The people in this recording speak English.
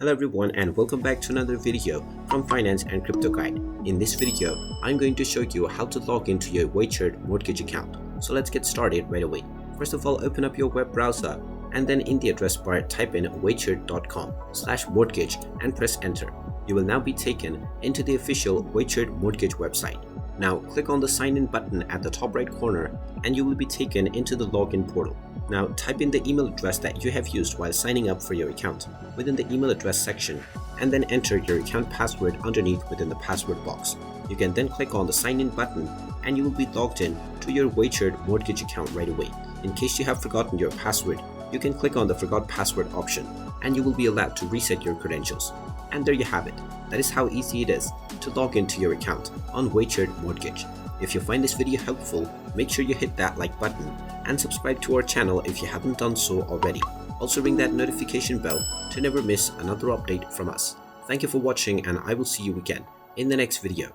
Hello everyone and welcome back to another video from Finance and Crypto Guide. In this video, I'm going to show you how to log into your Weichert Mortgage account. So let's get started right away. First of all, open up your web browser and then in the address bar type in weichert.com/mortgage and press enter. You will now be taken into the official Weichert Mortgage website. Now click on the sign in button at the top right corner and you will be taken into the login portal. Now type in the email address that you have used while signing up for your account within the email address section and then enter your account password underneath within the password box. You can then click on the sign in button and you will be logged in to your Weichert Mortgage account right away. In case you have forgotten your password, you can click on the forgot password option and you will be allowed to reset your credentials. And there you have it. That is how easy it is to log into your account on Weichert Mortgage. If you find this video helpful, make sure you hit that like button and subscribe to our channel if you haven't done so already. Also ring that notification bell to never miss another update from us. Thank you for watching and I will see you again in the next video.